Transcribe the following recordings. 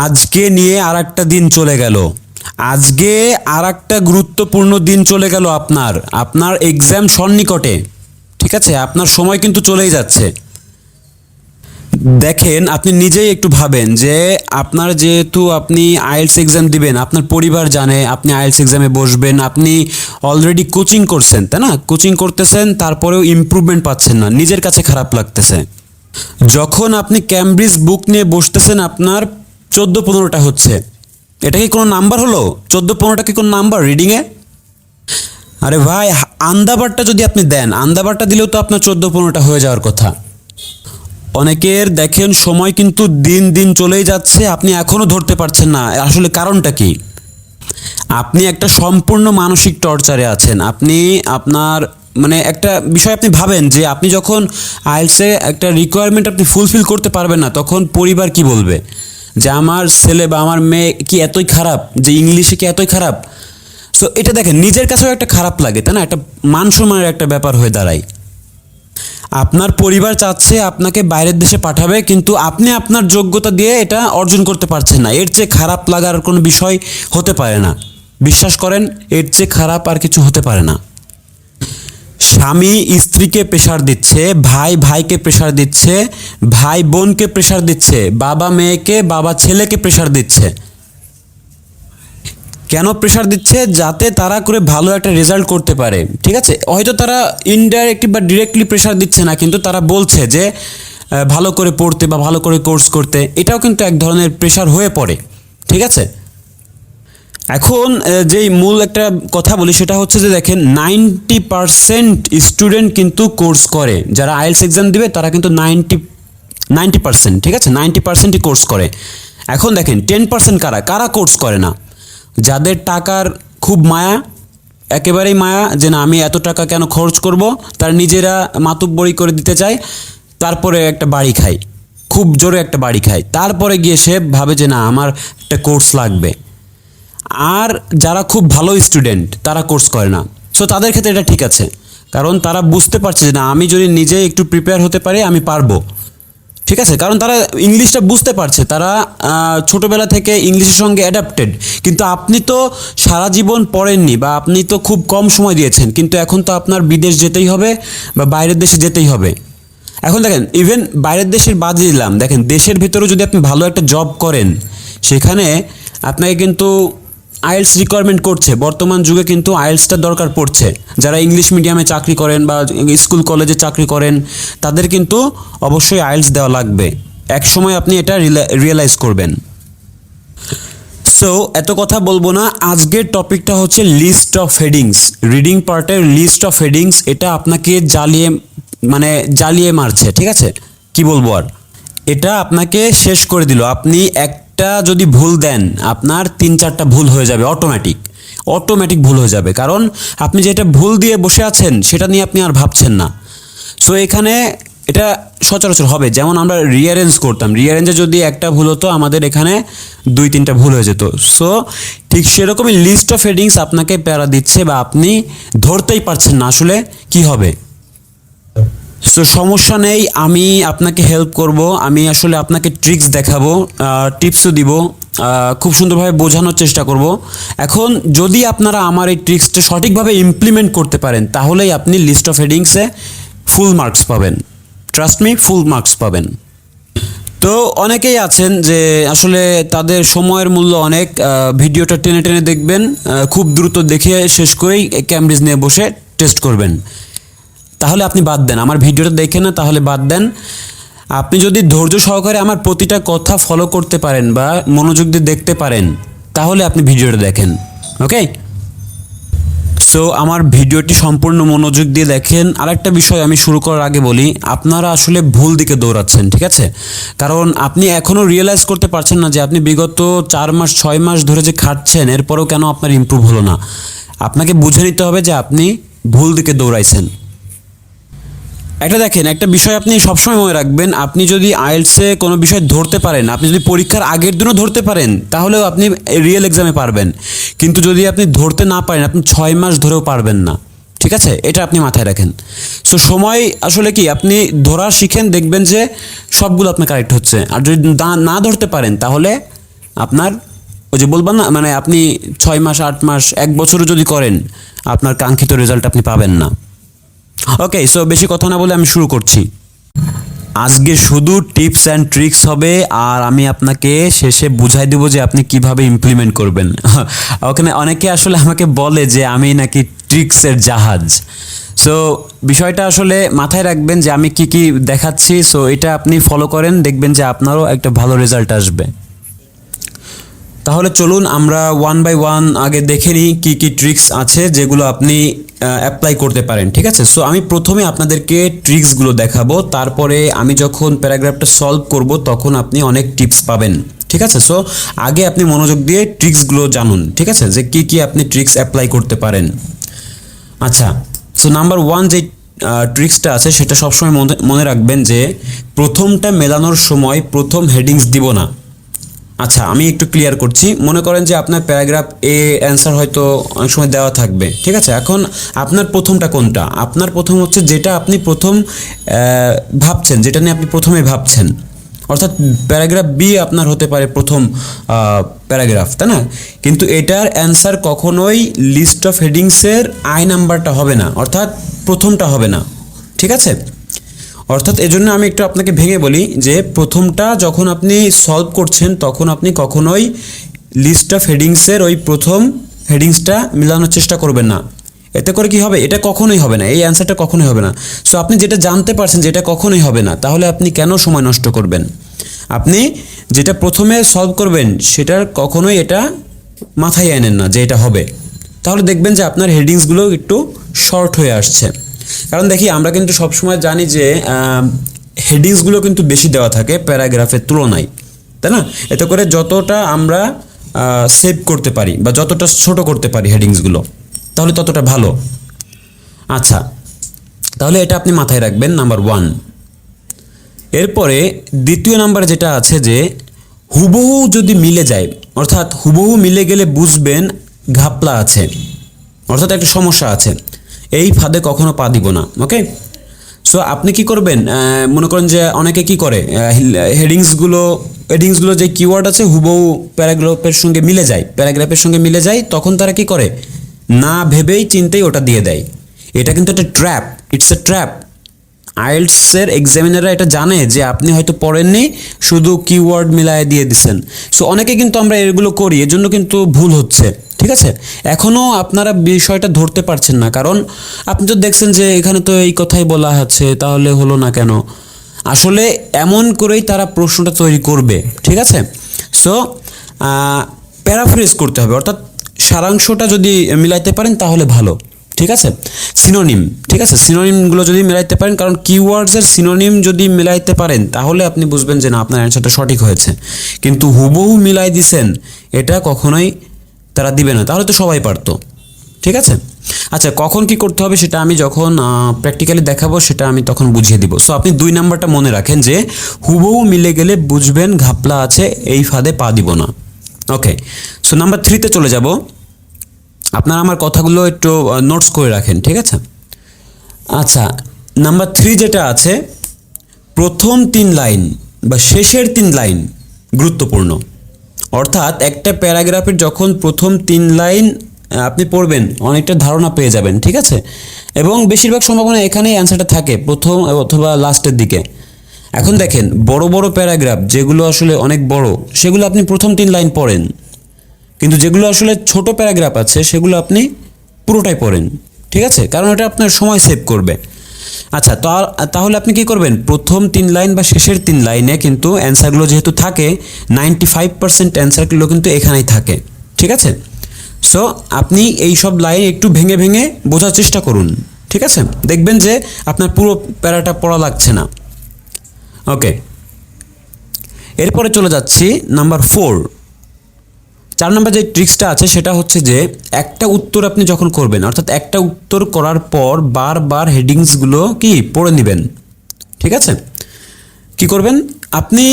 আজকে নিয়ে আর একটা দিন চলে গেল। আজকে আর একটা গুরুত্বপূর্ণ দিন চলে গেল। আপনার আপনার এক্সাম সন্নিকটে, ঠিক আছে? আপনার সময় কিন্তু চলেই যাচ্ছে। দেখেন, আপনি নিজেই একটু ভাবেন যে আপনার যেহেতু আপনি আইএলটিএস এক্সাম দিবেন, আপনার পরিবার জানে আপনি আইএলটিএস এক্সামে বসবেন, আপনি অলরেডি কোচিং করছেন, তাই না? কোচিং করতেছেন, তারপরেও ইমপ্রুভমেন্ট পাচ্ছেন না, নিজের কাছে খারাপ লাগতেছে। যখন আপনি ক্যামব্রিজ বুক নিয়ে বসতেছেন, আপনার 14-15টা হচ্ছে। এটা কি কোনো নাম্বার হলো? 14-15টা কি কোনো নাম্বার রিডিংয়ে? আরে ভাই, আন্দাবারটা যদি আপনি দেন, আন্দাবারটা দিলেও তো আপনার 14-15টা হয়ে যাওয়ার কথা। অনেকের দেখেন সময় কিন্তু দিন দিন চলেই যাচ্ছে, আপনি এখনও ধরতে পারছেন না। আসলে কারণটা কি? আপনি একটা সম্পূর্ণ মানসিক টর্চারে আছেন। আপনি আপনার মানে একটা বিষয় আপনি ভাবেন যে আপনি যখন আইএলটিএসে একটা রিকোয়ারমেন্ট আপনি ফুলফিল করতে পারবেন না, তখন পরিবার কি বলবে? যে আমার ছেলে বা আমার মেয়ে কি এতই খারাপ, যে ইংলিশে কি এতই খারাপ? সো এটা দেখেন, নিজের কাছেও একটা খারাপ লাগে, তাই না? একটা মান সম্মানের একটা ব্যাপার হয়ে দাঁড়ায়। আপনার পরিবার চাচ্ছে আপনাকে বাইরের দেশে পাঠাবে, কিন্তু আপনি আপনার যোগ্যতা দিয়ে এটা অর্জন করতে পারছেন না। এর চেয়ে খারাপ লাগার কোনো বিষয় হতে পারে না। বিশ্বাস করেন, এর চেয়ে খারাপ আর কিছু হতে পারে না। স্বামী স্ত্রীকে প্রেশার দিচ্ছে, ভাই ভাইকে প্রেশার দিচ্ছে, ভাই বোনকে প্রেশার দিচ্ছে, বাবা মেয়েকে, বাবা ছেলেকে প্রেশার দিচ্ছে। কেন প্রেশার দিচ্ছে? যাতে তারা করে ভালো একটা রেজাল্ট করতে পারে, ঠিক আছে? হয়তো তারা ইনডাইরেক্টলি বা ডিরেক্টলি প্রেশার দিচ্ছে না, কিন্তু তারা বলছে যে ভালো করে পড়তে বা ভালো করে কোর্স করতে। এটাও কিন্তু এক ধরনের প্রেশার হয়ে পড়ে, ঠিক আছে? এখন যেই মূল একটা কথা বলি সেটা হচ্ছে যে দেখেন, 90% স্টুডেন্ট কিন্তু কোর্স করে। যারা আইএলটিএস এক্সাম দিবে তারা কিন্তু 90%, ঠিক আছে, 90%ই কোর্স করে। এখন দেখেন 10% কারা কারা কোর্স করে না? যাদের টাকার খুব মায়া, একেবারেই মায়া, যে না আমি এত টাকা কেন খরচ করব, তার নিজেরা মাতুব্বরি করে দিতে চায়, তারপরে একটা বাড়ি খায়, খুব জোরে একটা বাড়ি খায়, তারপরে গিয়ে সে ভাবে যে না আমার একটা কোর্স লাগবে। আর যারা খুব ভালো স্টুডেন্ট তারা কোর্স করে না। সো তাদের ক্ষেত্রে এটা ঠিক আছে, কারণ তারা বুঝতে পারছে যে না আমি যদি নিজে একটু প্রিপেয়ার হতে পারি আমি পারবো, ঠিক আছে? কারণ তারা ইংলিশটা বুঝতে পারছে, তারা ছোটোবেলা থেকে ইংলিশের সঙ্গে অ্যাডাপ্টেড। কিন্তু আপনি তো সারা জীবন পড়েননি, বা আপনি তো খুব কম সময় দিয়েছেন, কিন্তু এখন তো আপনার বিদেশ যেতেই হবে বা বাইরের দেশে যেতেই হবে। এখন দেখেন, ইভেন বাইরের দেশের বাদ দিলাম, দেখেন দেশের ভেতরেও যদি আপনি ভালো একটা জব করেন, সেখানে আপনাকে কিন্তু আইএলটিএস রিকোয়ারমেন্ট করছে। বর্তমান যুগে কিন্তু আইএলটিএসটার দরকার পড়ছে। যারা ইংলিশ মিডিয়ামে চাকরি করেন বা স্কুল কলেজে চাকরি করেন, তাদের কিন্তু অবশ্যই আইএলটিএস দেওয়া লাগবে। এক সময় আপনি এটা রিয়েলাইজ করবেন। সো এত কথা বলবো না, আজকের টপিকটা হচ্ছে লিস্ট অফ হেডিংস। রিডিং পার্টের লিস্ট অফ হেডিংস, এটা আপনাকে জ্বালিয়ে মারছে, ঠিক আছে? কি বলবো আর, এটা আপনাকে শেষ করে দিল। আপনি একটা যদি ভুল দেন, আপনার 3-4টা ভুল হয়ে যাবে, অটোমেটিক ভুল হয়ে যাবে, কারণ আপনি যেটা ভুল দিয়ে বসে আছেন সেটা নিয়ে আপনি আর ভাবছেন না। সো এখানে এটা সচরাচর হবে, যেমন আমরা রিঅ্যারেঞ্জ করতাম, রিঅ্যারেঞ্জে যদি একটা ভুল হতো আমাদের এখানে 2-3টা ভুল হয়ে যেত। সো ঠিক সেরকমই লিস্ট অফ হেডিংস আপনাকে প্যারা দিচ্ছে, বা আপনি ধরতেই পারছেন না আসলে কি হবে। সো সমস্যা নেই, আমি আপনাকে হেল্প করব। আমি আসলে আপনাকে ট্রিক্স দেখাবো, টিপসও দিব, খুব সুন্দরভাবে বোঝানোর চেষ্টা করব। এখন যদি আপনারা আমার এই ট্রিক্সটা সঠিকভাবে ইমপ্লিমেন্ট করতে পারেন, তাহলেই আপনি লিস্ট অফ হেডিংসে ফুল মার্কস পাবেন। ট্রাস্ট মি, ফুল মার্কস পাবেন। তো অনেকেই আছেন যে আসলে তাদের সময়ের মূল্য অনেক, ভিডিওটা টেনে টেনে দেখবেন, খুব দ্রুত দেখে শেষ করেই ক্যামব্রিজ নিয়ে বসে টেস্ট করবেন। তাহলে আপনি বাদ দেন, আমার ভিডিওটা দেখেন না, তাহলে বাদ দেন। আপনি যদি ধৈর্য সহকারে আমার প্রতিটা কথা ফলো করতে পারেন বা মনোযোগ দিয়ে দেখতে পারেন, তাহলে আপনি ভিডিওটা দেখেন। ওকে? সো আমার ভিডিওটি সম্পূর্ণ মনোযোগ দিয়ে দেখেন। আরেকটা বিষয় আমি শুরু করার আগে বলি, আপনারা আসলে ভুল দিকে দৌড়াচ্ছেন, ঠিক আছে? কারণ আপনি এখনও রিয়েলাইজ করতে পারছেন না যে আপনি বিগত 4 মাস 6 মাস ধরে যে খাটছেন, এরপরেও কেন আপনার ইমপ্রুভ হলো না। আপনাকে বুঝে নিতে হবে যে আপনি ভুল দিকে দৌড়াইছেন। একটা দেখেন, একটা বিষয় আপনি সবসময় মনে রাখবেন, আপনি যদি আইএলটিএসে কোনো বিষয় ধরতে পারেন, আপনি যদি পরীক্ষার আগের দিনও ধরতে পারেন, তাহলেও আপনি রিয়েল এক্সামে পারবেন। কিন্তু যদি আপনি ধরতে না পারেন, আপনি 6 মাস ধরেও পারবেন না, ঠিক আছে? এটা আপনি মাথায় রাখেন। সো সময় আসলে কি, আপনি ধরা শিখেন, দেখবেন যে সবগুলো আপনার কারেক্ট হচ্ছে। আর যদি না ধরতে পারেন, তাহলে আপনার ওই যে বলবেন না, মানে আপনি 6 মাস 8 মাস 1 বছরও যদি করেন আপনার কাঙ্ক্ষিত রেজাল্ট আপনি পাবেন না। ওকে, সো বেশি কথা না বলে আমি শুরু করছি। আজকে শুধু টিপস অ্যান্ড ট্রিক্স হবে, আর আমি আপনাকে শেষে বুঝাই দেবো যে আপনি কিভাবে ইমপ্লিমেন্ট করবেন। ওখানে অনেকে আসলে আমাকে বলে যে আমি নাকি ট্রিক্সের জাহাজ। সো বিষয়টা আসলে মাথায় রাখবেন যে আমি কি কি দেখাচ্ছি, সো এটা আপনি ফলো করেন, দেখবেন যে আপনারও একটা ভালো রেজাল্ট আসবে। তাহলে চলুন আমরা ওয়ান বাই ওয়ান আগে দেখে নিই কী কী ট্রিক্স আছে যেগুলো আপনি অ্যাপ্লাই করতে পারেন। ঠিক আছে, সো আমি প্রথমে আপনাদেরকে ট্রিক্সগুলো দেখাবো, তারপরে আমি যখন প্যারাগ্রাফটা সলভ করব তখন আপনি অনেক টিপস পাবেন। ঠিক আছে, সো আগে আপনি মনোযোগ দিয়ে ট্রিক্সগুলো জানুন। ঠিক আছে, যে কী কী আপনি ট্রিক্স অ্যাপ্লাই করতে পারেন। আচ্ছা, সো নাম্বার ওয়ান যে ট্রিক্সটা আছে সেটা সবসময় মনে রাখবেন যে প্রথমটা মেলানোর সময় প্রথম হেডিংস দিব না। আচ্ছা, আমি একটু ক্লিয়ার করছি। মনে করেন যে আপনার প্যারাগ্রাফ এ অ্যান্সার হয়তো অনেক সময় দেওয়া থাকবে। ঠিক আছে, এখন আপনার প্রথমটা কোনটা? আপনার প্রথম হচ্ছে যেটা আপনি প্রথম ভাবছেন, যেটা নিয়ে আপনি প্রথমে ভাবছেন, অর্থাৎ প্যারাগ্রাফ বি আপনার হতে পারে প্রথম প্যারাগ্রাফ, তাই না? কিন্তু এটার অ্যান্সার কখনোই লিস্ট অফ হেডিংসের আই নাম্বারটা হবে না, অর্থাৎ প্রথমটা হবে না। ঠিক আছে, অর্থাৎ এজন্য আমি একটু আপনাকে ভেঙে বলি যে প্রথমটা যখন আপনি সলভ করছেন তখন আপনি কখনোই লিস্ট অফ হেডিংসের ওই প্রথম হেডিংসটা মেলানোর চেষ্টা করবেন না। এতে করে কি হবে? এটা কখনোই হবে না, এই অ্যান্সারটা কখনোই হবে না। সো আপনি যেটা জানতে পারছেন যে এটা কখনোই হবে না, তাহলে আপনি কেন সময় নষ্ট করবেন? আপনি যেটা প্রথমে সলভ করবেন সেটার কখনোই এটা মাথায় আনেন না যে এটা হবে, তাহলে দেখবেন যে আপনার হেডিংসগুলো একটু শর্ট হয়ে আসছে। কারণ দেখি আমরা কিন্তু সবসময় জানি যে হেডিংসগুলো কিন্তু বেশি দেওয়া থাকে প্যারাগ্রাফের তুলনায়, তাই না? এতে করে যতটা আমরা সেভ করতে পারি বা যতটা ছোট করতে পারি হেডিংসগুলো, তাহলে ততটা ভালো। আচ্ছা, তাহলে এটা আপনি মাথায় রাখবেন নাম্বার ওয়ান। এরপরে দ্বিতীয় নাম্বার যেটা আছে যে হুবহু যদি মিলে যায়, অর্থাৎ হুবহু মিলে গেলে বুঝবেন ঘাপলা আছে, অর্থাৎ একটা সমস্যা আছে, এই ফাঁদে কখনো পা দিব না। ওকে, সো আপনি কি করবেন? মনে করেন যে অনেকে কি করে, হেডিংসগুলো যে কিওয়ার্ড আছে হুবহু প্যারাগ্রাফের সঙ্গে মিলে যায়, তখন তারা কি করে, না ভেবেই চিন্তেই ওটা দিয়ে দেয়। এটা কিন্তু একটা ট্র্যাপ, ইটস এ ট্র্যাপ। আইএলটিএসের এক্সামিনাররা এটা জানে যে আপনি হয়তো পড়েননি, শুধু কিওয়ার্ড মিলায় দিয়ে দিচ্ছেন। সো অনেকে কিন্তু আমরা এগুলো করি, এজন্য কিন্তু ভুল হচ্ছে। ঠিক আছে, এখনও আপনারা বিষয়টা ধরতে পারছেন না, কারণ আপনি তো দেখছেন যে এখানে তো এই কথাই বলা আছে, তাহলে হলো না কেন? আসলে এমন করেই তারা প্রশ্নটা তৈরি করবে। ঠিক আছে, সো প্যারাফ্রেজ করতে হবে, অর্থাৎ সারাংশটা যদি মিলাইতে পারেন তাহলে ভালো। ঠিক আছে, সিনোনিম, ঠিক আছে, সিনোনিমগুলো যদি মিলাইতে পারেন, কারণ কিওয়ার্ডসের সিনোনিম যদি মিলাইতে পারেন তাহলে আপনি বুঝবেন যে না, আপনার অ্যান্সারটা সঠিক হয়েছে। কিন্তু হুবহু মিলাই দিছেন, এটা কখনোই তারা দিবে না, তাহলে তো সবাই পারতো। ঠিক আছে, আচ্ছা, কখন কি করতে হবে সেটা আমি যখন প্র্যাকটিক্যালি দেখাবো সেটা আমি তখন বুঝিয়ে দিব। সো আপনি 2 নাম্বারটা মনে রাখেন যে হুবহু মিলে গেলে বুঝবেন ঘাপলা আছে, এই ফাঁদে পা দিব না। ওকে, সো নাম্বার 3-তে চলে যাব। আপনারা আমার কথাগুলো একটু নোটস করে রাখেন। ঠিক আছে, আচ্ছা, নাম্বার 3 যেটা আছে, প্রথম 3 লাইন বা শেষের 3 লাইন গুরুত্বপূর্ণ। অর্থাৎ একটা প্যারাগ্রাফের যখন প্রথম 3 লাইন আপনি পড়বেন অনেকটা ধারণা পেয়ে যাবেন। ঠিক আছে, এবং বেশিরভাগ সম্ভাবনা এখানেই অ্যান্সারটা থাকে, প্রথম অথবা লাস্টের দিকে। এখন দেখেন, বড় বড় প্যারাগ্রাফ যেগুলো আসলে অনেক বড়, সেগুলো আপনি প্রথম 3 লাইন পড়েন, কিন্তু যেগুলো আসলে ছোট প্যারাগ্রাফ আছে সেগুলো আপনি পুরোটাই পড়েন। ঠিক আছে, কারণ এটা আপনার সময় সেভ করবে। আচ্ছা, তাহলে আপনি কি করবেন? প্রথম 3 লাইন বা শেষের 3 লাইনে কিন্তু অ্যান্সারগুলো যেহেতু থাকে, 95% অ্যান্সারগুলো কিন্তু এখানেই থাকে। ঠিক আছে, সো আপনি এই সব লাইন একটু ভেঙে ভেঙে বোঝার চেষ্টা করুন। ঠিক আছে, দেখবেন যে আপনার পুরো প্যারাটা পড়া লাগছে না। ওকে, এরপরে চলে যাচ্ছি নাম্বার 4। 4 নাম্বার যে ট্রিক্সটা আছে সেটা হচ্ছে যে একটা উত্তর আপনি যখন করবেন, অর্থাৎ একটা উত্তর করার পর বারবার হেডিংসগুলো কি পড়ে নেবেন। ঠিক আছে, কি করবেন আপনি,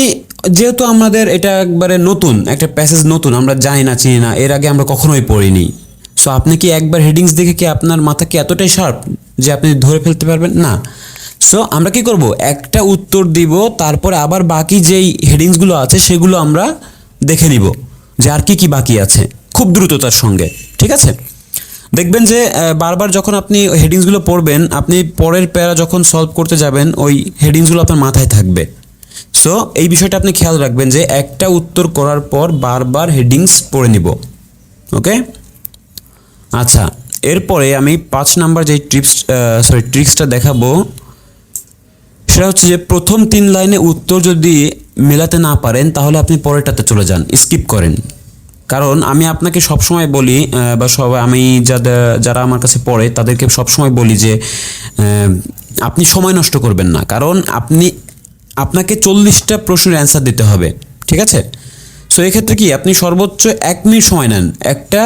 যেহেতু আমাদের এটা একবারে নতুন একটা প্যাসেজ, নতুন, আমরা জানি না, চিনি না, এর আগে আমরা কখনোই পড়িনি। সো আপনি কি একবার হেডিংস দেখে কি আপনার মাথা কি এতটাই শার্প যে আপনি ধরে ফেলতে পারবেন? না। সো আমরা কি করব, একটা উত্তর দিব, তারপরে আবার বাকি যেই হেডিংসগুলো আছে সেগুলো আমরা দেখে নিব। যে আর কি কি বাকি আছে খুব দ্রুততার সঙ্গে, ঠিক আছে? দেখবেন যে বারবার যখন আপনি হেডিংসগুলো পড়বেন, আপনি পরের প্যারা যখন সলভ করতে যাবেন ওই হেডিংসগুলো আপনার মাথায় থাকবে। সো এই বিষয়টা আপনি খেয়াল রাখবেন যে একটা উত্তর করার পর বারবার হেডিংস পড়ে নিব, ওকে? আচ্ছা, এরপরে আমি 5 নাম্বার যে ট্রিক্সটা দেখাবো সেটা হচ্ছে যে প্রথম 3 লাইনে উত্তর যদি মেলাতে না পারেন তাহলে আপনি পরেরটাতে চলে যান, স্কিপ করেন। কারণ আমি আপনাকে সবসময় বলি বা আমি যারা আমার কাছে পড়ে তাদেরকে সবসময় বলি যে আপনি সময় নষ্ট করবেন না, কারণ আপনাকে 40টা প্রশ্নের অ্যান্সার দিতে হবে, ঠিক আছে? সো এক্ষেত্রে কি আপনি সর্বোচ্চ 1 মিনিট সময় নেন, একটা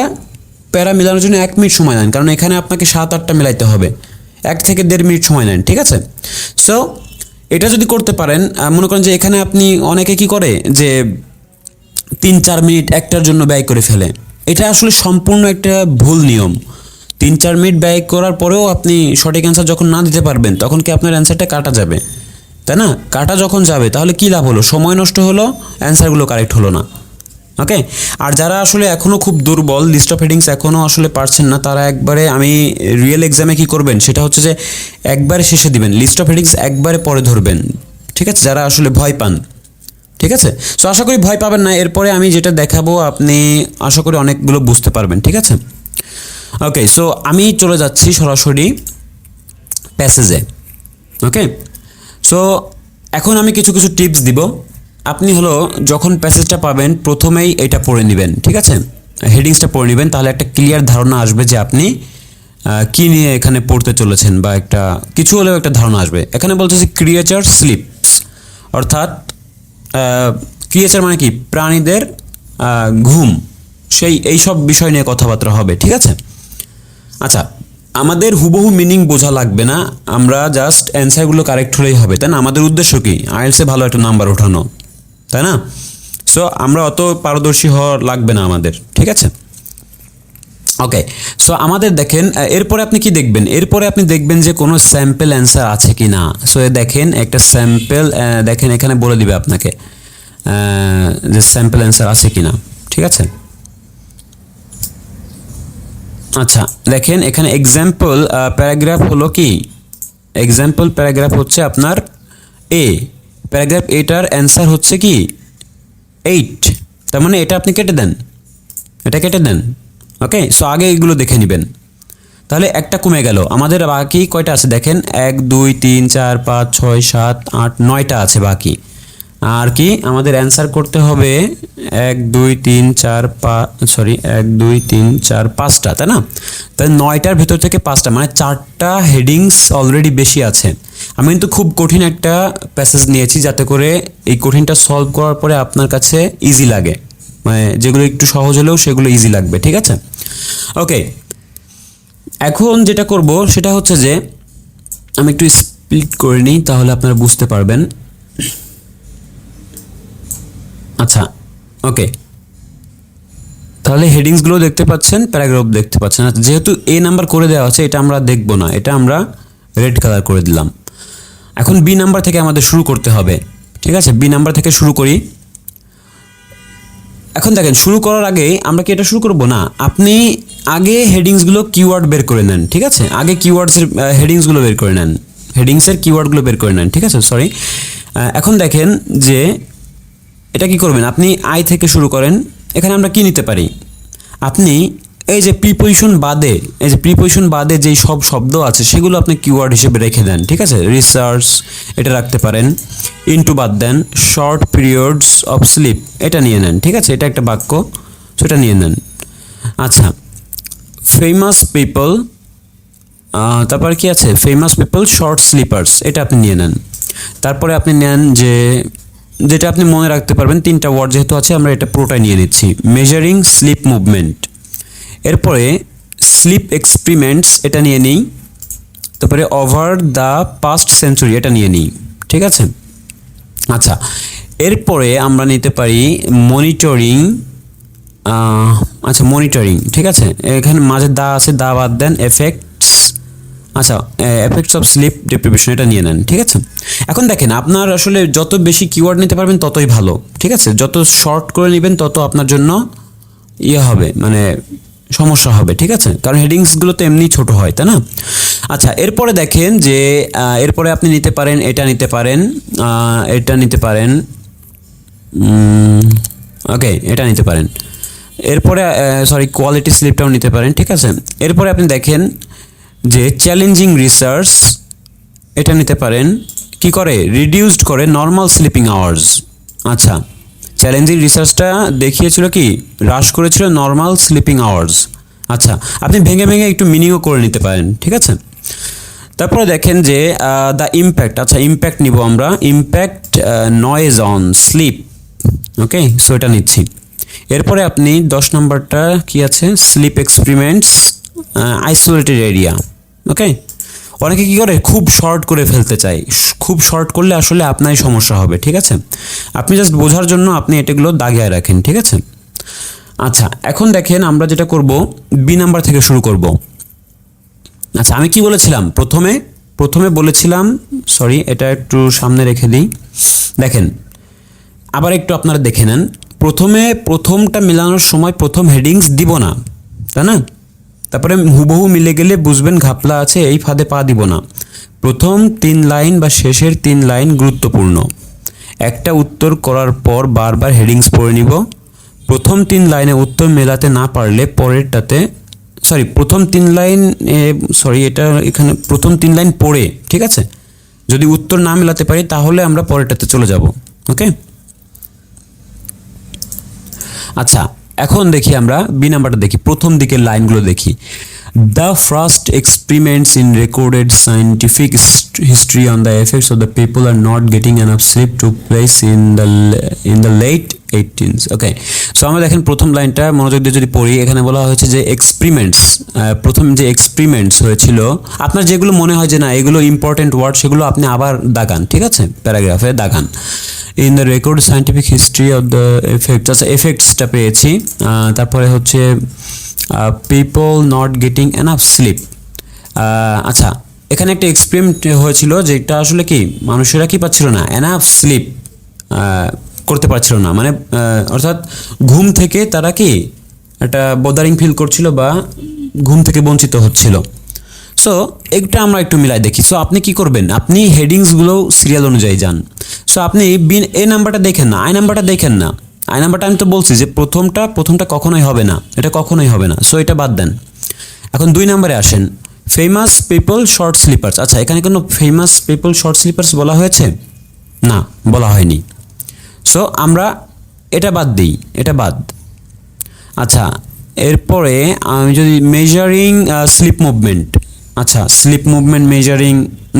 প্যারা মেলানোর জন্য 1 মিনিট সময় নেন, কারণ এখানে আপনাকে 7-8টা মেলাইতে হবে, 1 থেকে 1.5 মিনিট সময় নেন, ঠিক আছে? সো এটা যদি করতে পারেন, মনে করেন যে এখানে আপনি অনেকে কি করে যে 3-4 মিনিট একটার জন্য ব্যয় করে ফেলে, এটা আসলে সম্পূর্ণ একটা ভুল নিয়ম। 3-4 মিনিট ব্যয় করার পরেও আপনি সঠিক অ্যান্সার যখন না দিতে পারবেন তখন কি আপনার অ্যান্সারটা কাটা যাবে, তাই না? কাটা যখন যাবে তাহলে কী লাভ হলো? সময় নষ্ট হলো, অ্যান্সারগুলো কারেক্ট হলো না, ওকে? আর যারা আসলে এখনও খুব দুর্বল, লিস্ট অফ হেডিংস এখনও আসলে পারছেন না, তারা একবারে আমি রিয়েল এক্সামে কী করবেন সেটা হচ্ছে যে একবারে শেষে দিবেন, লিস্ট অফ হেডিংস একবারে পরে ধরবেন, ঠিক আছে? যারা আসলে ভয় পান, ঠিক আছে? সো আশা করি ভয় পাবেন না। এরপরে আমি যেটা দেখাবো আপনি আশা করি অনেকগুলো বুঝতে পারবেন, ঠিক আছে? ওকে, সো আমি চলে যাচ্ছি সরাসরি প্যাসেজে, ওকে? সো এখন আমি কিছু কিছু টিপস দিব। আপনি যখন প্যাসেজটা পাবেন প্রথমেই এটা পড়ে নেবেন, ঠিক আছে? হেডিংসটা পড়ে নেবেন, তাহলে একটা ক্লিয়ার ধারণা আসবে যে আপনি কী নিয়ে এখানে পড়তে চলেছেন, বা একটা কিছু হলেও একটা ধারণা আসবে। এখানে বলছে যে ক্রিয়েচার স্লিপস, অর্থাৎ ক্রিয়েচার মানে কি? প্রাণীদের ঘুম, এইসব বিষয় নিয়ে কথাবার্তা হবে, ঠিক আছে? আচ্ছা, আমাদের হুবহু মিনিং বোঝা লাগবে না, আমরা জাস্ট অ্যান্সারগুলো কারেক্ট হলেই হবে, তাই না? আমাদের উদ্দেশ্য কি? আইএলটিএসে ভালো একটা নাম্বার ওঠানো, তাই না? সো আমরা অত পারদর্শী হওয়া লাগবে না আমাদের, ঠিক আছে? ওকে, সো আমাদের দেখেন এরপরে আপনি কি দেখবেন? এরপরে আপনি দেখবেন যে কোনো স্যাম্পল অ্যান্সার আছে কি না। সো দেখেন একটা স্যাম্পল, দেখেন এখানে বলে দিবে আপনাকে যে স্যাম্পল অ্যান্সার আছে কি না, ঠিক আছে? আচ্ছা, দেখেন এখানে এক্সাম্পল প্যারাগ্রাফ হলো কি? এক্সাম্পল প্যারাগ্রাফ হচ্ছে আপনার এ, প্যারাগ্রাফ এটার অ্যান্সার হচ্ছে কি 8, তার মানে এটা আপনি কেটে দেন, এটা কেটে দেন, ওকে? সো আগে এগুলো দেখে নেবেন, তাহলে একটা কমে গেল। আমাদের বাকি কয়টা আছে দেখেন, 1 2 3 4 5 6 7 8 9টা আছে বাকি। আর কি আমাদের অ্যান্সার করতে হবে 1 2 3 4 5টা, তাই না? তাহলে 9টার ভেতর থেকে 5টা, মানে 4টা হেডিংস অলরেডি বেশি আছে। আমি কিন্তু খুব কঠিন একটা প্যাসেজ নিয়েছি যাতে করে এই কঠিনটা সলভ করার পরে আপনার কাছে ইজি লাগে, মানে যেগুলো একটু সহজ হলেও সেগুলো ইজি লাগবে, ঠিক আছে? ওকে, এখন যেটা করব সেটা হচ্ছে যে আমি একটু স্প্লিট করে নিই, তাহলে আপনারা বুঝতে পারবেন। আচ্ছা, ওকে, তাহলে হেডিংসগুলো দেখতে পাচ্ছেন, প্যারাগ্রাফ দেখতে পাচ্ছেন। যেহেতু এ নাম্বার করে দেওয়া আছে, এটা আমরা দেখব না, এটা আমরা রেড কালার করে দিলাম। এখন বি নাম্বার থেকে আমাদের শুরু করতে হবে, ঠিক আছে? বি নাম্বার থেকে শুরু করি। এখন দেখেন, শুরু করার আগে আমরা কি এটা শুরু করব না, আপনি আগে হেডিংসগুলো কিওয়ার্ড বের করে নেন, ঠিক আছে? আগে কিওয়ার্ডসের হেডিংসগুলো বের করে নেন, হেডিংসের কিওয়ার্ডগুলো বের করে নেন, ঠিক আছে? সরি, এখন দেখেন যে এটা কি করবেন, আপনি আই থেকে শুরু করেন। এখানে আমরা কি নিতে পারি? আপনি এই যে প্রিপোজিশন বাদে যেই সব শব্দ আছে সেগুলো আপনি কিওয়ার্ড হিসেবে রেখে দেন, ঠিক আছে? রিসার্চ এটা রাখতে পারেন, ইনটু বাদ দেন, শর্ট পিরিয়ডস অফ স্লিপ এটা নিয়ে নেন, ঠিক আছে? এটা একটা বাক্য, সেটা নিয়ে নেন। আচ্ছা, ফেমাস পিপল, তারপর কি আছে? ফেমাস পিপল শর্ট স্লিপার্স, এটা আপনি নিয়ে নেন। তারপরে আপনি নেন যেটা আপনি মনে রাখতে পারবেন, 3টা ওয়ার্ড যেহেতু আছে আমরা এটা পুরোটাই নিয়ে নিচ্ছি, মেজারিং স্লিপ মুভমেন্ট। এরপরে স্লিপ এক্সপেরিমেন্টস এটা নিয়ে নিই। তারপরে ওভার দ্য পাস্ট সেঞ্চুরি এটা নিয়ে নিই, ঠিক আছে? আচ্ছা, এরপরে আমরা নিতে পারি মনিটরিং, মনিটরিং, ঠিক আছে? এখানে মাঝে দা আছে, দা বাদ দেন, এফেক্টস, আচ্ছা এফেক্টস অফ স্লিপ ডিপ্রিভেশন এটা নিয়ে নেন, ঠিক আছে? এখন দেখেন, আপনার আসলে যত বেশি কিওয়ার্ড নিতে পারবেন ততই ভালো, ঠিক আছে? যত শর্ট করে নেবেন তত আপনার জন্য ইয়ে হবে, মানে সমস্যা হবে, ঠিক আছে, কারণ হেডিংসগুলো তো এমনি ছোট হয়, তাই না? আচ্ছা, এরপরে দেখেন যে এরপরে আপনি নিতে পারেন, এটা নিতে পারেন, এটা নিতে পারেন, ওকে, এটা নিতে পারেন। এরপরে সরি, কোয়ালিটি স্লিপটাও নিতে পারেন, ঠিক আছে। এরপরে আপনি দেখেন যে চ্যালেঞ্জিং রিসার্চ, এটা নিতে পারেন। কি করে? রিডিউসড করে নর্মাল স্লিপিং আওয়ার্স। আচ্ছা, চ্যালেঞ্জিং রিসার্চটা দেখিয়েছিল কি, হ্রাস করেছিল নর্মাল স্লিপিং আওয়ার্স। আচ্ছা, আপনি ভেঙে ভেঙে একটু মিনিংও করে নিতে পারেন, ঠিক আছে। তারপরে দেখেন যে দ্য ইম্প্যাক্ট, আচ্ছা ইম্প্যাক্ট নিব আমরা, impact noise on sleep, okay, so এটা নিচ্ছি। এরপরে আপনি 10 নম্বরটা কি আছে, sleep experiments isolated area, okay. অনেকে কী করে, খুব শর্ট করে ফেলতে চায়, খুব শর্ট করলে আসলে আপনারই সমস্যা হবে, ঠিক আছে। আপনি জাস্ট বোঝার জন্য আপনি এটাগুলো দাগিয়ে রাখেন, ঠিক আছে। আচ্ছা, এখন দেখেন আমরা যেটা করব, বি নাম্বার থেকে শুরু করব। আচ্ছা, আমি কি বলেছিলাম প্রথমে বলেছিলাম, সরি এটা একটু সামনে রেখে দিই। দেখেন, আবার একটু আপনারা দেখে নেন, প্রথমটা মেলানোর সময় প্রথম হেডিংস দিব না, তাই না? তারপরে হুবহু মিলে গেলে বুঝবেন ঘাপলা আছে, এই ফাঁদে পা দিব না। প্রথম 3 লাইন বা শেষের 3 লাইন গুরুত্বপূর্ণ। একটা উত্তর করার পর বারবার হেডিংস পড়ে নিব। প্রথম 3 লাইনে উত্তর মেলাতে না পারলে পরেরটাতে, সরি প্রথম 3 লাইন, সরি এটা এখানে প্রথম 3 লাইন পড়ে, ঠিক আছে, যদি উত্তর না মেলাতে পারি তাহলে আমরা পরেরটাতে চলে যাব, ওকে। আচ্ছা, এখন দেখি আমরা বি নাম্বারটা দেখি, প্রথম দিকের লাইনগুলো দেখি। The first experiments in recorded scientific history on the effects of the people are not getting enough sleep took place in the late 18s, okay. So আমরা দেখেন প্রথম লাইনটা মনোযোগ দিয়ে যদি পড়ি, এখানে বলা হয়েছে যে এক্সপেরিমেন্টস, প্রথম যে এক্সপেরিমেন্টস হয়েছিল, আপনার যেগুলো মনে হয় যে না এগুলো ইম্পর্টেন্ট ওয়ার্ড, সেগুলো আপনি আবার দাগান, ঠিক আছে, প্যারাগ্রাফে দাগান। In the record scientific history of the effects, আচ্ছা এফেক্টসটা পেয়েছি। তারপরে হচ্ছে people not getting enough sleep. আচ্ছা, এখানে একটা এক্সপেরিমেন্ট হয়েছিল যেটা আসলে কি মানুষেরা কি পাচ্ছিল না, এনাফ স্লিপ করতে পারছিল না, মানে অর্থাৎ ঘুম থেকে তারা কি একটা বোদারিং ফিল করছিল বা ঘুম থেকে বঞ্চিত হচ্ছিল। সো এটা আমরা একটু মিলাই দেখি। সো আপনি কি করবেন, আপনি হেডিংসগুলো সিরিয়াল অনুযায়ী যান। সো আপনি এ নাম্বারটা দেখেন না, আই নাম্বারটা দেখেন না। আই নাম্বারটা আমি তো বলছি যে প্রথমটা কখনোই হবে না, এটা কখনোই হবে না, সো এটা বাদ দেন। এখন 2 নম্বরে আসেন, ফেমাস পিপল শর্ট স্লিপার্স। আচ্ছা, এখানে কোনো ফেমাস পিপল শর্ট স্লিপার্স বলা হয়েছে? না, বলা হয়নি। সো আমরা এটা বাদ দিই, এটা বাদ। আচ্ছা, এরপরে আমি যদি মেজারিং স্লিপ মুভমেন্ট, আচ্ছা স্লিপ মুভমেন্ট মেজারিং,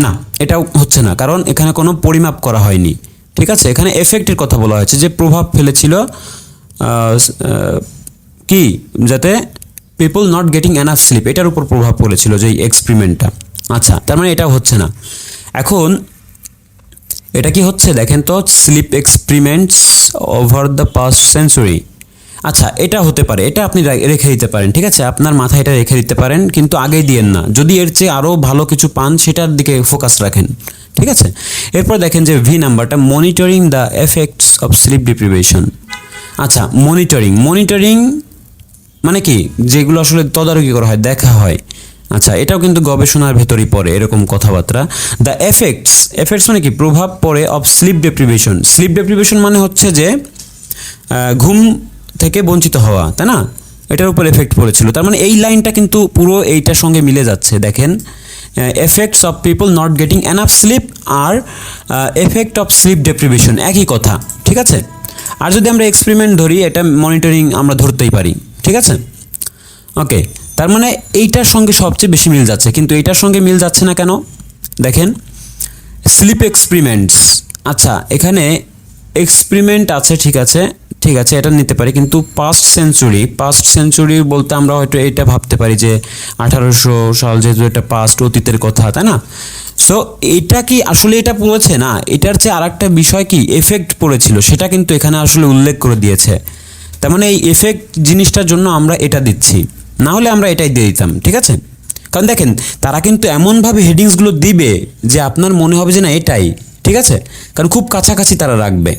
না এটাও হচ্ছে না, কারণ এখানে কোনো পরিমাপ করা হয়নি, ঠিক আছে। এখানে এফেক্টের কথা বলা হয়েছে, যে প্রভাব ফেলেছিল কি, যাতে people not getting enough sleep, এটার উপর প্রভাব পড়েছিল যে এক্সপেরিমেন্টটা। আচ্ছা, তার মানে এটাও হচ্ছে না। এখন এটা কি হচ্ছে দেখেন তো, sleep experiments over the past century. আচ্ছা, এটা হতে পারে, এটা আপনি রেখে দিতে পারেন, ঠিক আছে, আপনার মাথায় এটা রেখে দিতে পারেন, কিন্তু আগেই দিয়েন না। যদি এর চেয়ে আরও ভালো কিছু পান সেটার দিকে ফোকাস রাখেন, ঠিক আছে। এরপর দেখেন যে ভি নাম্বারটা, monitoring the effects of sleep deprivation. আচ্ছা, মনিটরিং মানে কি, যেগুলো আসলে তদারকি করা হয়, দেখা হয়। আচ্ছা, এটাও কিন্তু গবেষণার ভেতরই পড়ে এরকম কথাবার্তা। দ্য এফেক্টস মানে কি, প্রভাব পড়ে of sleep deprivation. Slip deprivation মানে হচ্ছে যে ঘুম থেকে বঞ্চিত হওয়া, তাই না, এটার উপর এফেক্ট পড়েছিল। তার মানে এই লাইনটা কিন্তু পুরো এইটার সঙ্গে মিলে যাচ্ছে। দেখেন, effects of people not getting enough sleep আর এফেক্ট অফ স্লিপ ডেপ্রিভেশন একই কথা, ঠিক আছে। আর যদি আমরা এক্সপেরিমেন্ট ধরি, এটা মনিটরিং আমরা ধরতেই পারি, ঠিক আছে, ওকে। তার মানে এইটার সঙ্গে সবচেয়ে বেশি মিল যাচ্ছে, কিন্তু এইটার সঙ্গে মিল যাচ্ছে না কেন? দেখেন, স্লিপ এক্সপেরিমেন্টস, আচ্ছা এখানে এক্সপেরিমেন্ট আছে, ঠিক আছে, এটা নিতে পারি, কিন্তু পাস্ট সেঞ্চুরি বলতে আমরা হয়তো এটা ভাবতে পারি যে 1800 সাল, যেহেতু এটা পাস্ট, অতীতের কথা, তাই না। সো এটা কি আসলে এটা পড়েছে না, এটার চেয়ে আর একটা বিষয় কি এফেক্ট পড়েছিল, সেটা কিন্তু এখানে আসলে উল্লেখ করে দিয়েছে। তার মানে এই এফেক্ট জিনিসটার জন্য আমরা এটা দিচ্ছি, না হলে আমরা এটাই দিয়ে দিতাম, ঠিক আছে। কারণ দেখেন, তারা কিন্তু এমনভাবে হেডিংসগুলো দিবে যে আপনার মনে হবে যে না এটাই, ঠিক আছে, কারণ খুব কাছাকাছি তারা রাখবে।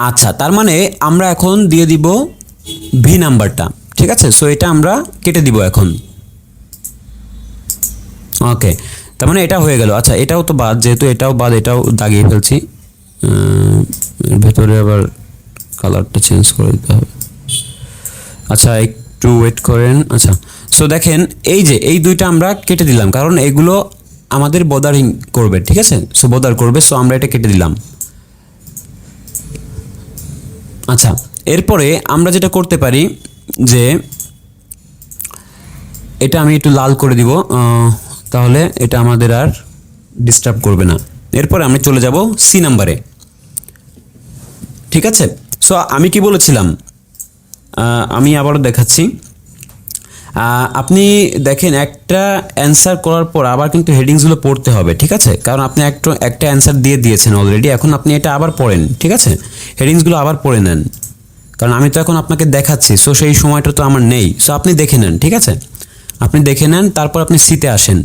আচ্ছা, তার মানে আমরা এখন দিয়ে দিব ভি নাম্বারটা, ঠিক আছে। সো এটা আমরা কেটে দিব এখন। ওকে, তার মানে এটা হয়ে গেল। আচ্ছা, এটাও তো বাদ, যেহেতু এটাও বাদ, এটাও দাগিয়ে ফেলছি। এর ভেতরে আবার কালারটা চেঞ্জ করে দিতে হবে। আচ্ছা, একটু ওয়েট করেন। আচ্ছা, সো দেখেন এই যে এই দুইটা আমরা কেটে দিলাম, কারণ এগুলো আমাদের বদারিং করবে, ঠিক আছে। সো বদার করবে, সো আমরা এটা কেটে দিলাম। আচ্ছা, এরপরে আমরা যেটা করতে পারি যে এটা আমি একটু লাল করে দিব, তাহলে এটা আমাদের আর ডিস্টার্ব করবে না। এরপরে আমি চলে যাব সি নাম্বারে, ঠিক আছে। সো আমি কি বলেছিলাম, আমি আবারও দেখাচ্ছি। আপনি দেখেন একটা অ্যান্সার করার পর আবার কিন্তু হেডিংসগুলো পড়তে হবে, ঠিক আছে। কারণ আপনি একটা অ্যান্সার দিয়ে দিয়েছেন অলরেডি, এখন আপনি এটা আবার পড়েন, ঠিক আছে। হেডিংসগুলো আবার পড়ে নেন, কারণ আমি তো এখন আপনাকে দেখাচ্ছি, সো সেই সময়টা তো আমার নেই। সো আপনি দেখে নেন, ঠিক আছে। আপনি দেখে নেন, তারপর আপনি সিতে আসেন।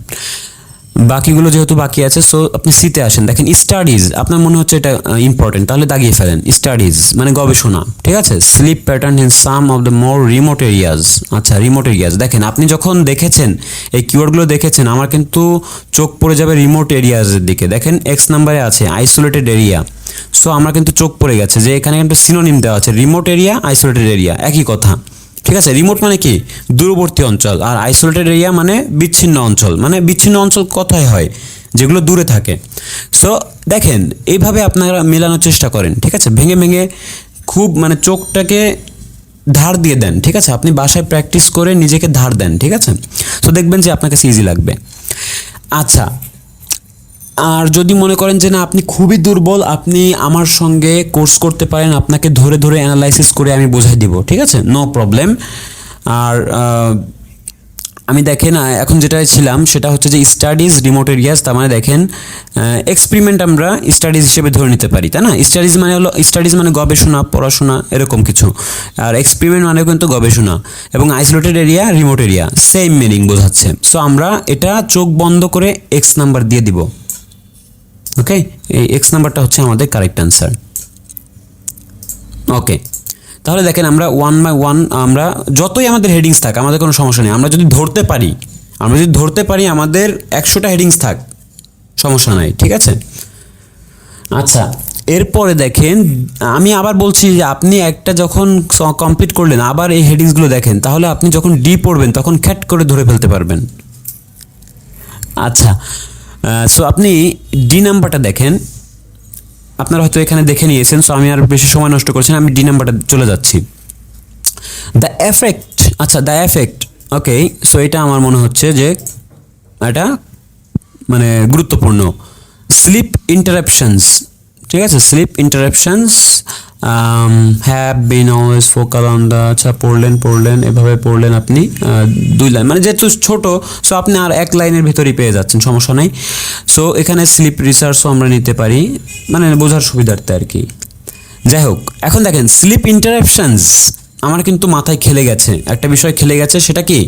বাকিগুলো যেহেতু বাকি আছে, সো আপনি সিতে আসেন। দেখেন স্টাডিজ, আপনার মনে হচ্ছে এটা ইম্পর্টেন্ট, তাহলে দাগিয়ে ফেলেন। স্টাডিজ মানে গবেষণা, ঠিক আছে। Sleep pattern in some of the more remote areas. আচ্ছা, রিমোট এরিয়াজ, দেখেন আপনি যখন দেখেছেন এই কিওয়ার্ডগুলো দেখেছেন, আমার কিন্তু চোখ পড়ে যাবে রিমোট এরিয়াজের দিকে। দেখেন এক্স নাম্বারে আছে আইসোলেটেড এরিয়া। সো আমার কিন্তু চোখ পড়ে গেছে যে এখানে কিন্তু সিনোনিম দেওয়া আছে, রিমোট এরিয়া, আইসোলেটেড এরিয়া, একই কথা, ঠিক আছে। রিমোট মানে কি, দূরবর্তী অঞ্চল, আর আইসোলেটেড এরিয়া মানে বিচ্ছিন্ন অঞ্চল। মানে বিচ্ছিন্ন অঞ্চল কোথায় হয়, যেগুলো দূরে থাকে। সো দেখেন এইভাবে আপনারা মেলানোর চেষ্টা করেন, ঠিক আছে। ভেঙে ভেঙে খুব মানে চোখটাকে ধার দিয়ে দেন, ঠিক আছে। আপনি বাসায় প্র্যাকটিস করে নিজেকে ধার দেন, ঠিক আছে। সো দেখবেন যে আপনার কাছে ইজি লাগবে। আচ্ছা, আর যদি মনে করেন যে না আপনি খুবই দুর্বল, আপনি আমার সঙ্গে কোর্স করতে পারেন, আপনাকে ধরে ধরে অ্যানালাইসিস করে আমি বোঝাই দিব, ঠিক আছে, নো প্রবলেম। আর আমি দেখেন এখন যেটাই ছিলাম সেটা হচ্ছে যে স্টাডিজ রিমোট এরিয়াস, তার মানে দেখেন এক্সপেরিমেন্ট আমরা স্টাডিজ হিসেবে ধরে নিতে পারি, তাই না। স্টাডিজ মানে গবেষণা, পড়াশোনা, এরকম কিছু। আর এক্সপেরিমেন্ট মানে কিন্তু গবেষণা, এবং isolated area, remote area, same meaning বোঝাচ্ছে। সো আমরা এটা চোখ বন্ধ করে এক্স নাম্বার দিয়ে দিব। ওকে, এই এক্স নাম্বারটা হচ্ছে আমাদের কারেক্ট অ্যান্সার। ওকে, তাহলে দেখেন আমরা ওয়ান বাই ওয়ান, আমরা যতই আমাদের হেডিংস থাক আমাদের কোনো সমস্যা নেই। আমরা যদি ধরতে পারি আমাদের 100টা হেডিংস থাক, সমস্যা নাই, ঠিক আছে। আচ্ছা, এরপরে দেখেন আমি আবার বলছি যে আপনি একটা যখন কমপ্লিট করলেন, আবার এই হেডিংসগুলো দেখেন, তাহলে আপনি যখন ডি পড়বেন তখন খ্যাট করে ধরে ফেলতে পারবেন। আচ্ছা, সো আপনি ডি নাম্বারটা দেখেন, আপনারা হয়তো এখানে দেখে নিয়েছেন, সো আমি আর বেশি সময় নষ্ট করছি না, আমি ডি নাম্বারটা চলে যাচ্ছি। দ্য এফেক্ট, আচ্ছা দ্য এফেক্ট, ওকে। সো এটা আমার মনে হচ্ছে যে এটা মানে গুরুত্বপূর্ণ। স্লিপ ইন্টারাপশনস, ঠিক আছে। Sleep interruptions have been always focal on the, আচ্ছা পড়লেন এভাবে পড়লেন আপনি 2 লাইন, মানে যেহেতু ছোট, সো আপনি আর 1 লাইনের ভেতরেই পেয়ে যাচ্ছেন, সমস্যা নাই। সো এখানে স্লিপ রিসার্চও আমরা নিতে পারি, মানে বোঝার সুবিধার্থে আর কি। যাই হোক, এখন দেখেন স্লিপ ইন্টারাপশনস আমার কিন্তু মাথায় খেলে গেছে, একটা বিষয় খেলে গেছে, সেটা কি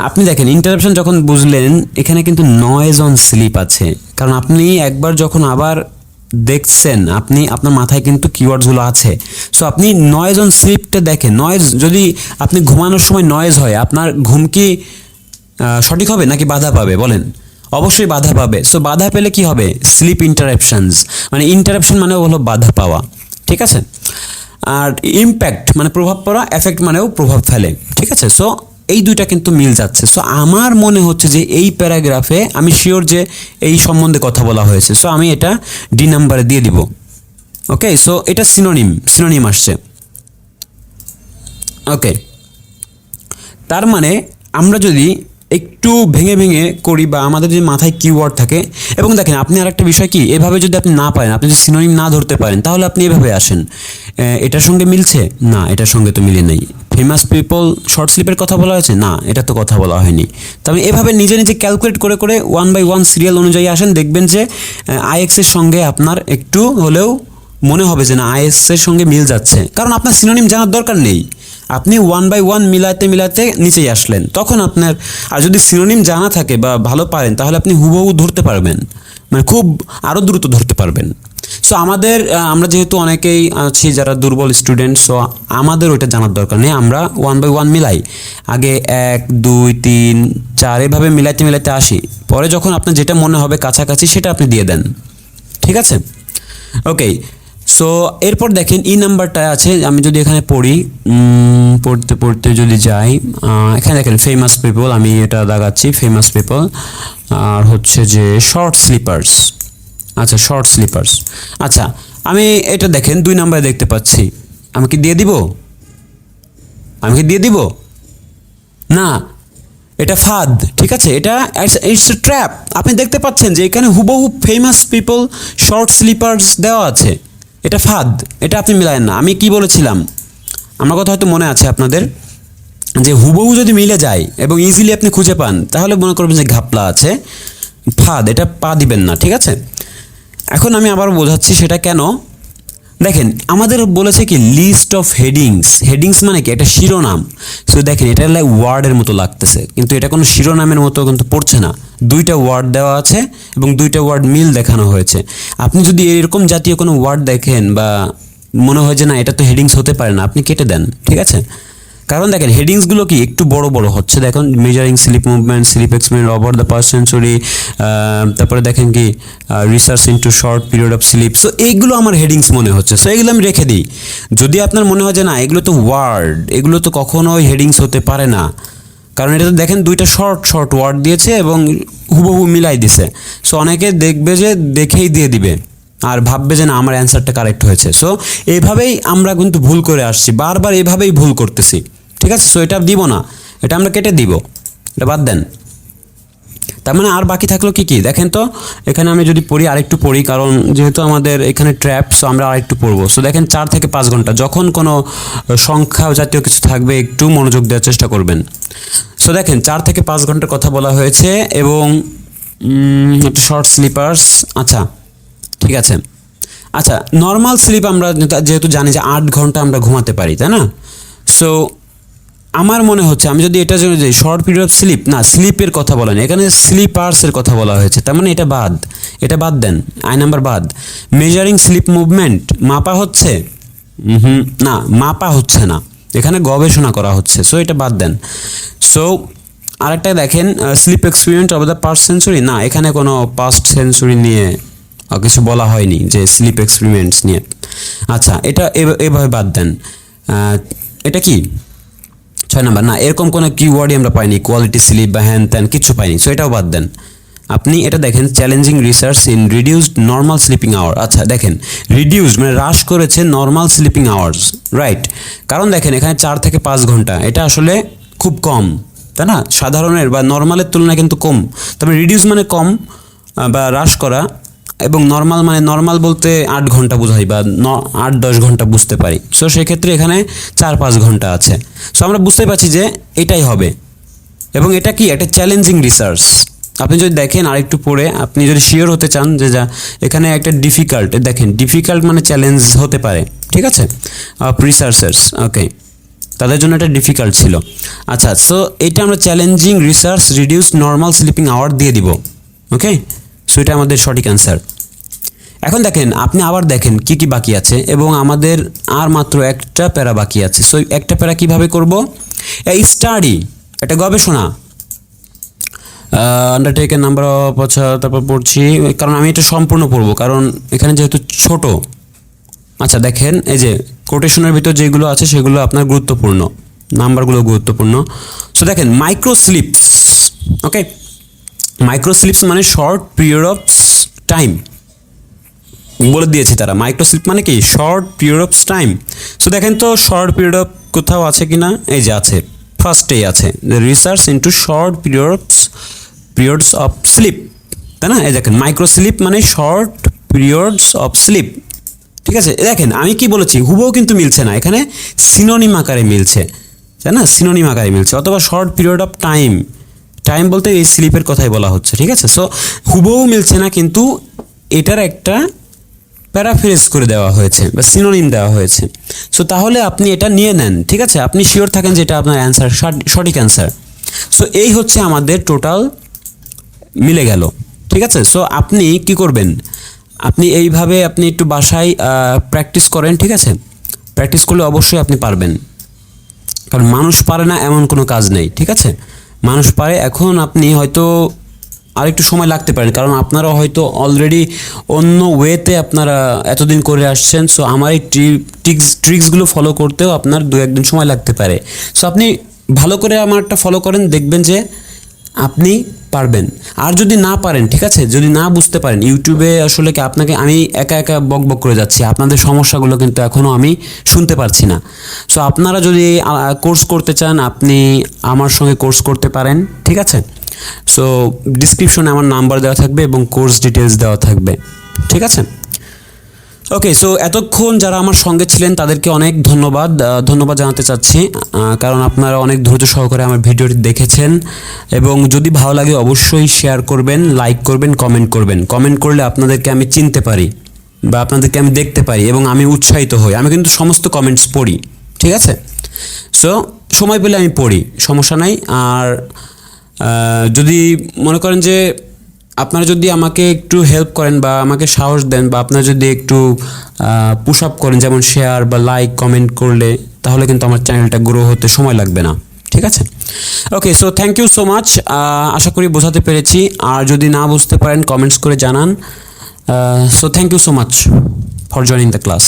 আপনি দেখেন ইন্টারাপশন যখন বুঝলেন, এখানে কিন্তু নয়েজ অন স্লিপ আছে। কারণ আপনি একবার যখন আবার দেখছেন, আপনার মাথায় কিন্তু কিওয়ার্ডসগুলো আছে। সো আপনি নয়েজ অন স্লিপটা দেখেন। নয়েজ যদি আপনি ঘুমানোর সময় নয়েজ হয়, আপনার ঘুম কি সঠিক হবে নাকি বাধা পাবে বলেন? অবশ্যই বাধা পাবে। সো বাধা পেলে কি হবে? স্লিপ ইন্টারাপশনস, মানে ইন্টারাপশন মানে হলো বাধা পাওয়া, ঠিক আছে। আর ইমপ্যাক্ট মানে প্রভাব পড়া, এফেক্ট মানেও প্রভাব ফেলে, ঠিক আছে। সো এই দুইটা কিন্তু মিল যাচ্ছে। সো আমার মনে হচ্ছে যে এই প্যারাগ্রাফে আমি শিওর যে এই সম্বন্ধে কথা বলা হয়েছে। সো আমি এটা ডি নাম্বারে দিয়ে দিব। ওকে, সো এটা সিনোনিম আসছে। ওকে, তার মানে আমরা যদি একটু ভেঙে ভেঙে করি, বা আমাদের যদি মাথায় কিওয়ার্ড থাকে, এবং দেখেন আপনি আরেকটা বিষয় কি, এভাবে যদি আপনি না পারেন, আপনি যদি সিনোনিম না ধরতে পারেন, তাহলে আপনি এভাবে আসেন, এটার সঙ্গে মিলছে না, এটার সঙ্গে তো মিলে নেই। ফেমাস পিপল শর্ট স্লিপের কথা বলা হয়েছে না, এটা তো কথা বলা হয়নি। তবে এভাবে নিজে নিজে ক্যালকুলেট করে করে 1 বাই 1 সিরিয়াল অনুযায়ী আসেন, দেখবেন যে আইএক্স এর সঙ্গে আপনার একটু হলেও মনে হবে যে না আইএক্স এর সঙ্গে মিল যাচ্ছে, কারণ আপনার সিনোনিম জানার দরকার নেই। আপনি 1 বাই 1 মিলাতে মিলাতে নিচেই আসলেন, তখন আপনার, আর যদি সিনোনিম জানা থাকে বা ভালো পারেন, তাহলে আপনি হুবহু ধরতে পারবেন, মানে খুব আরও দ্রুত ধরতে পারবেন। সো আমাদের আমরা যেহেতু অনেকেই আছি যারা দুর্বল স্টুডেন্ট, সো আমাদের ওইটা জানার দরকার নেই, আমরা 1 বাই 1 মিলাই, আগে 1 2 3 4 এভাবে মিলাইতে মিলাইতে আসি, পরে যখন আপনার যেটা মনে হবে কাছাকাছি সেটা আপনি দিয়ে দেন, ঠিক আছে? ওকে, সো এরপর দেখেন ই নাম্বারটা আছে, আমি যদি এখানে পড়ি, পড়তে পড়তে যদি যাই, এখানে দেখেন ফেমাস পিপল, আমি এটা দাগাচ্ছি ফেমাস পিপল, আর হচ্ছে যে শর্ট স্লিপার্স। আচ্ছা, শর্ট স্লিপার্স। আচ্ছা, আমি এটা দেখেন 2 নাম্বারে দেখতে পাচ্ছি, আমি কি দিয়ে দিব? আমি কি দিয়ে দিব? না, এটা ফাঁদ, ঠিক আছে? এটা ইটস এ ট্র্যাপ। আপনি দেখতে পাচ্ছেন যে এখানে হুবহু ফেমাস পিপল শর্ট স্লিপার্স দেওয়া আছে, এটা ফাঁদ, এটা আপনি মিলায়েন না। আমি কি বলেছিলাম, আমার কথা হয়তো মনে আছে আপনাদের, যে হুবহু যদি মিলে যায় এবং ইজিলি আপনি খুঁজে পান, তাহলে মনে করবেন যে ঘাপলা আছে, ফাঁদ, এটা পা দিবেন না, ঠিক আছে? এখন আমি আবার বোঝাচ্ছি সেটা কেন। দেখেন আমাদের বলেছে কি লিস্ট অফ হেডিংস, হেডিংস মানে কি একটা শিরোনাম। সো দেখেন এটা ওয়ার্ডের মতো লাগতেছে, কিন্তু এটা কোনো শিরোনামের মতো কিন্তু পড়ছে না। 2টা ওয়ার্ড দেওয়া আছে এবং 2টা ওয়ার্ড মিল দেখানো হয়েছে। আপনি যদি এরকম জাতীয় কোনো ওয়ার্ড দেখেন বা মনে হয় যে না এটা তো হেডিংস হতে পারে না, আপনি কেটে দেন, ঠিক আছে? কারণ দেখেন হেডিংসগুলো কি একটু বড় বড় হচ্ছে, দেখুন measuring sleep movement, sleep experiment over the past century, তারপরে দেখেন কি research into short period of sleep. So এইগুলো আমার হেডিংস মনে হচ্ছে, সো এগুলো আমি রেখে দিই। যদি আপনার মনে হয় যে না এগুলো তো ওয়ার্ড, এগুলো তো কখনোই হেডিংস হতে পারে না, কারণ এটা তো দেখেন 2টা শর্ট শর্ট ওয়ার্ড দিয়েছে এবং হুবহু মিলাই দিছে। সো অনেকে দেখবে যে দেখেই দিয়ে দিবে আর ভাববে যে না আমার অ্যান্সারটা কারেক্ট হয়েছে। সো এইভাবেই আমরা কিন্তু ভুল করে আসছি, বারবার এইভাবেই ভুল করতেছি, ঠিক আছে? সো এটা দিব না, এটা আমরা কেটে দিব, এটা বাদ দেন। তার মানে আর বাকি থাকলো কি কি দেখেন তো, এখানে আমি যদি পড়ি, আরেকটু পড়ি, কারণ যেহেতু আমাদের এখানে ট্র্যাপ, সো আমরা আরেকটু পড়বো। সো দেখেন 4 থেকে 5 ঘন্টা, যখন কোনো সংখ্যা জাতীয় কিছু থাকবে একটু মনোযোগ দেওয়ার চেষ্টা করবেন। সো দেখেন 4 থেকে 5 ঘন্টার কথা বলা হয়েছে এবং একটা শর্ট স্লিপার্স। আচ্ছা, ঠিক আছে। আচ্ছা, নর্মাল স্লিপ আমরা যেহেতু জানি যে 8 ঘন্টা আমরা ঘুমাতে পারি, তাই না? সো আমার মনে হচ্ছে আমি যদি এটা জন্য যাই শর্ট পিরিয়ড অফ স্লিপ, না স্লিপের কথা বলেন, এখানে স্লিপার্সের কথা বলা হয়েছে, তার মানে এটা বাদ, এটা বাদ দেন, আই নাম্বার বাদ। মেজারিং স্লিপ মুভমেন্ট মাপা হচ্ছে, না মাপা হচ্ছে না, এখানে গবেষণা করা হচ্ছে, সো এটা বাদ দেন। সো আরেকটা দেখেন sleep experiment of the past century, না এখানে কোনো পাস্ট সেঞ্চুরি নিয়ে কিছু বলা হয়নি যে স্লিপ এক্সপেরিমেন্টস নিয়ে। আচ্ছা, এটা এভাবে বাদ দেন। এটা কি 6 নাম্বার, না এরকম কোনো কিওয়ার্ডই আমরা পাইনি, কোয়ালিটি স্লিপ বা হ্যান ত্যান কিছু পাইনি, সো এটাও বাদ দেন। আপনি এটা দেখেন challenging research in reduced normal sleeping hour. আচ্ছা দেখেন রিডিউসড মানে হ্রাস করেছে নর্মাল স্লিপিং আওয়ার্স, রাইট? কারণ দেখেন এখানে 4 থেকে 5 ঘন্টা, এটা আসলে খুব কম, তাই না? সাধারণের বা নর্মালের তুলনায় কিন্তু কম। তবে রিডিউস মানে কম বা হ্রাস করা, এবং নর্মাল মানে নর্মাল বলতে 8 ঘন্টা বোঝাই বা 8-10 ঘন্টা বুঝতে পারি। সো সেক্ষেত্রে এখানে 4-5 ঘন্টা আছে। সো আমরা বুঝতে পারছি যে এটাই হবে, এবং এটা কি একটা চ্যালেঞ্জিং রিসার্চ। আপনি যদি দেখেন আরেকটু পড়ে, আপনি যদি শিওর হতে চান যে যা এখানে একটা ডিফিকাল্ট, দেখেন ডিফিকাল্ট মানে চ্যালেঞ্জ হতে পারে, ঠিক আছে? রিসার্চার্স, ওকে, তাদের জন্য এটা ডিফিকাল্ট ছিল। আচ্ছা, সো এটা আমরা challenging research reduce normal sleeping hour দিয়ে দিব, ওকে? সো এটা আমাদের সঠিক অ্যান্সার। এখন দেখেন আপনি আবার দেখেন কি কি বাকি আছে, এবং আমাদের আর মাত্র একটা প্যারা বাকি আছে। সো একটা প্যারা কিভাবে করব? এই স্টাডি, একটা গবেষণা, আন্ডারটেকেন নাম্বার অফ, আচ্ছা তারপর পড়ছি, কারণ আমি এটা সম্পূর্ণ পড়বো কারণ এখানে যেহেতু ছোট। আচ্ছা দেখেন এই যে কোটেশনের ভিতর যেগুলো আছে সেগুলো আপনার গুরুত্বপূর্ণ, নাম্বারগুলো গুরুত্বপূর্ণ। সো দেখেন মাইক্রো স্লিপস, ওকে, মাইক্রো স্লিপস মানে শর্ট পিরিয়ড অফ টাইম, বলে দিয়েছে তারা। মাইক্রো স্লিপ মানে কি short period of time. So দেখেন তো শর্ট পিরিয়ড অফ কোথাও আছে কি না, এই যে আছে, ফার্স্টেই আছে research into short periods of sleep, তাই না? এই দেখেন মাইক্রো স্লিপ মানে শর্ট পিরিয়ডস অফ স্লিপ, ঠিক আছে? দেখেন আমি কি বলেছি, হুবহু কিন্তু মিলছে না, এখানে সিনোনিম আকারে মিলছে, তাই না? সিনোনিম আকারে মিলছে, অথবা short period of time, time বলতে এই স্লিপের কথাই বলা হচ্ছে, ঠিক আছে? সো হুবহু মিলছে না, কিন্তু এটার একটা প্যারাফ্রেজ করে দেওয়া হয়েছে বা সিনোনিম দেওয়া হয়েছে। সো তাহলে আপনি এটা নিয়ে নেন, ঠিক আছে? আপনি শিওর থাকেন যে এটা আপনার অ্যান্সার, সঠিক অ্যান্সার। সো এই হচ্ছে আমাদের টোটাল মিলে গেল, ঠিক আছে? সো আপনি কি করবেন, আপনি এইভাবে আপনি একটু বাসায় প্র্যাকটিস করেন, ঠিক আছে? প্র্যাকটিস করলে অবশ্যই আপনি পারবেন, কারণ মানুষ পারে না এমন কোনো কাজ নেই, ঠিক আছে? মানুষ পারে। এখন আপনি হয়তো আরেকটু সময় লাগতে পারে, কারণ আপনারা হয়তো অলরেডি অন্য ওয়েতে আপনারা এতদিন করে আসছেন। সো আমার এই ট্রিক্সগুলো ফলো করতেও আপনার 2-1 দিন সময় লাগতে পারে। সো আপনি ভালো করে আমারটা ফলো করেন, দেখবেন যে আপনি পারবেন। আর যদি না পারেন, ঠিক আছে, যদি না বুঝতে পারেন, ইউটিউবে আসলে কি আপনাকে আমি একা একা বক বক করে যাচ্ছি, আপনাদের সমস্যাগুলো কিন্তু এখনও আমি শুনতে পারছি না। সো আপনারা যদি কোর্স করতে চান, আপনি আমার সঙ্গে কোর্স করতে পারেন, ঠিক আছে? সো ডিসক্রিপশনে আমার নাম্বার দেওয়া থাকবে এবং কোর্স ডিটেলস দেওয়া থাকবে, ঠিক আছে? ওকে, সো এতক্ষণ যারা আমার সঙ্গে ছিলেন তাদেরকে অনেক ধন্যবাদ জানাতে চাচ্ছি, কারণ আপনারা অনেক ধৈর্য সহকারে আমার ভিডিওটি দেখেছেন। এবং যদি ভালো লাগে অবশ্যই শেয়ার করবেন, লাইক করবেন, কমেন্ট করবেন। কমেন্ট করলে আপনাদেরকে আমি চিনতে পারি বা আপনাদেরকে আমি দেখতে পারি এবং আমি উৎসাহিত হই। আমি কিন্তু সমস্ত কমেন্টস পড়ি, ঠিক আছে? সো সময় পেলে আমি পড়ি, সমস্যা নাই। আর যদি মনে করেন যে আপনারা যদি আমাকে একটু হেল্প করেন বা আমাকে সাহস দেন, বা আপনারা যদি একটু পুশ আপ করেন, যেমন শেয়ার বা লাইক কমেন্ট করলে, তাহলে কিন্তু আমার চ্যানেলটা গ্রো হতে সময় লাগবে না, ঠিক আছে? Okay, so thank you so much. আশা করি বোঝাতে পেরেছি। আর যদি না বুঝতে পারেন কমেন্টস করে জানান। So thank you so much for joining the class.